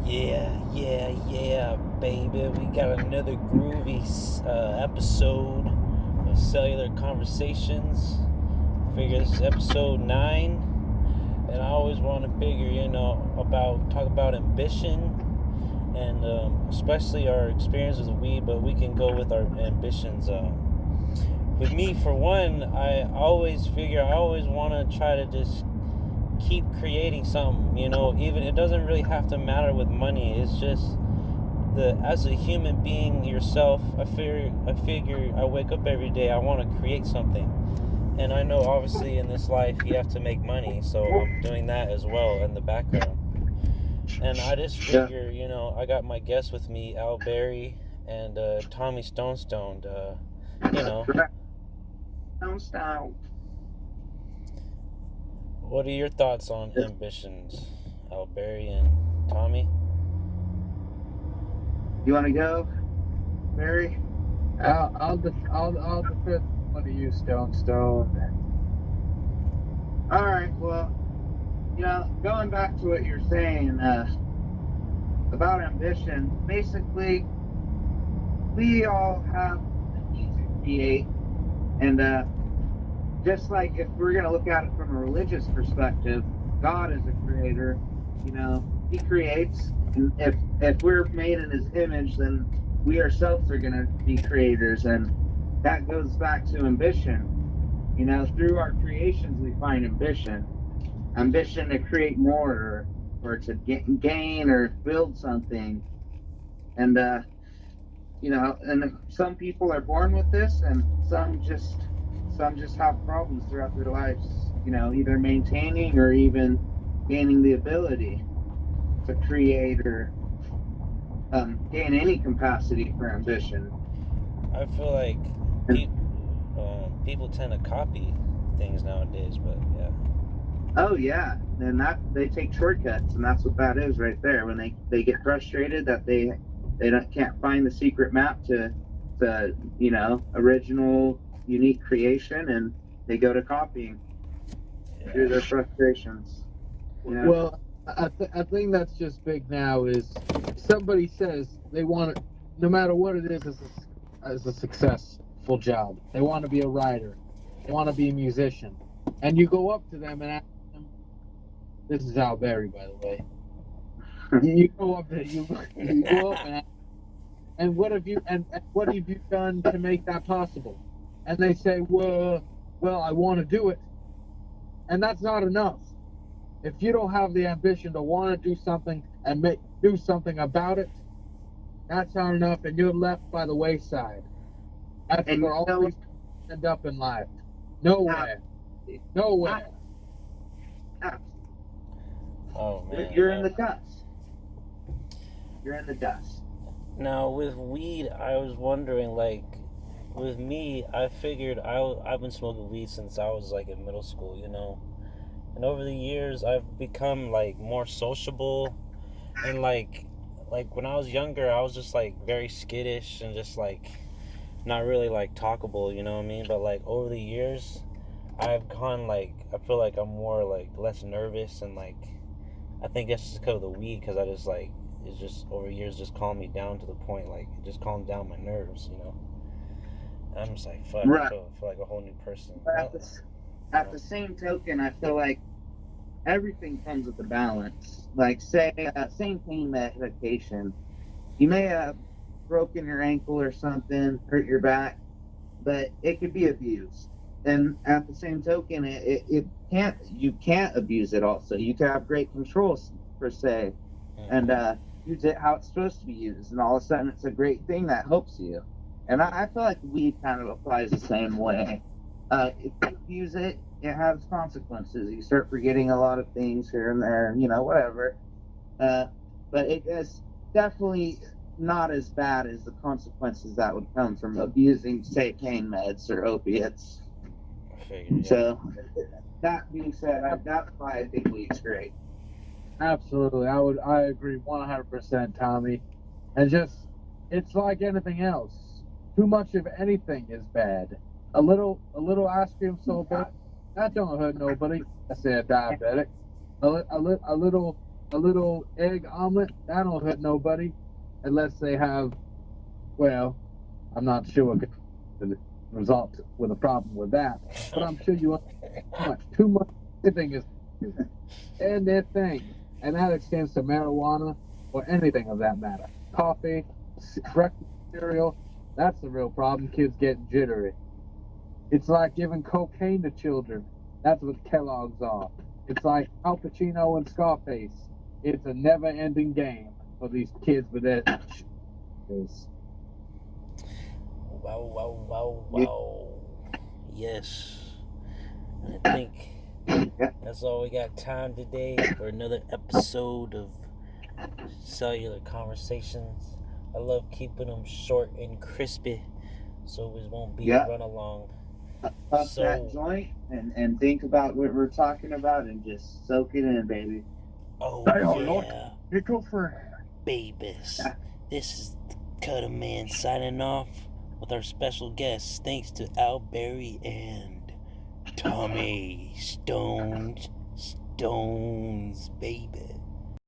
Yeah, baby. We got another groovy episode of Cellular Conversations. Figure this is episode 9, and I always want to figure, talk about ambition, and especially our experience with weed. But we can go with our ambitions. With me, for one, I always want to try to just keep creating something, even it doesn't really have to matter with money. It's just as a human being yourself, I figure I wake up every day, I want to create something. And I know obviously in this life you have to make money, so I'm doing that as well in the background. And I just Yeah. figure, I got my guests with me, Al Berry and Tommy Stoned. You know, Stone. what are your thoughts on ambitions, Al Berry and Tommy? You want to go, Barry? I'll defer one to you, Stone. All right. Well, going back to what you're saying about ambition, basically, we all have a need to create, and just like if we're going to look at it from a religious perspective, God is a creator. He creates, and if we're made in His image, then we ourselves are going to be creators, and that goes back to ambition. Through our creations, we find ambition to create more, or to gain or build something. And, and some people are born with this, and some just have problems throughout their lives, either maintaining or even gaining the ability to create or gain any capacity for ambition. I feel like people tend to copy things nowadays, but yeah. Oh yeah, and that they take shortcuts, and that's what that is right there. When they get frustrated that they can't find the secret map to original unique creation, and they go to copying through their frustrations. Well, I think that's just big now. Is somebody says they want it, no matter what it is, as a successful job. They want to be a writer, they want to be a musician, and you go up to them and ask them. This is Al Berry, by the way. You go up there, you go up and ask, and what have you done to make that possible? And they say, well, I want to do it, and that's not enough. If you don't have the ambition to want to do something and do something about it, that's not enough, and you're left by the wayside. That's And where all these end up in life. Nowhere. Oh man, you're in the dust. You're in the dust. Now with weed, I was wondering, like, with me, I figured I've been smoking weed since I was like in middle school, and over the years I've become like more sociable, and like when I was younger I was just like very skittish and just like not really like talkable, you know what I mean? But like over the years I've gone, like, I feel like I'm more like less nervous, and like I think that's just because of the weed, because I just like it's just over years just calmed me down to the point, like it just calmed down my nerves. And I'm just like, fuck, Right. I feel like a whole new person. But at the same token, I feel like everything comes with a balance. Like, say, same pain medication. You may have broken your ankle or something, hurt your back, but it could be abused. And at the same token, you can't abuse it. Also, you can have great controls per se, and use it how it's supposed to be used, and all of a sudden it's a great thing that helps you. And I feel like weed kind of applies the same way. If you use it, it has consequences. You start forgetting a lot of things here and there, whatever. But it is definitely not as bad as the consequences that would come from abusing, say, pain meds or opiates. So, that being said, that's why I think weed's great. Absolutely, I agree 100%, Tommy. And it's like anything else. Too much of anything is bad. A little ice cream so bad that don't hurt nobody. I say a diabetic. A little a little egg omelet, that don't hurt nobody, unless they have, well, I'm not sure what could result with a problem with that, but I'm sure you understand too much anything is and their thing, and that extends to marijuana or anything of that matter. Coffee, breakfast cereal, that's the real problem. Kids getting jittery. It's like giving cocaine to children. That's what Kellogg's are. It's like Al Pacino and Scarface. It's a never-ending game for these kids with their. Wow. Yes. I think that's all we got time today for another episode of Cellular Conversations. I love keeping them short and crispy so it won't be a run along. Puff that joint and think about what we're talking about and just soak it in, baby. Oh, yeah. Pickle for Babies. This is Cuddaman signing off with our special guests. Thanks to Al Berry and Tommy Stones, baby.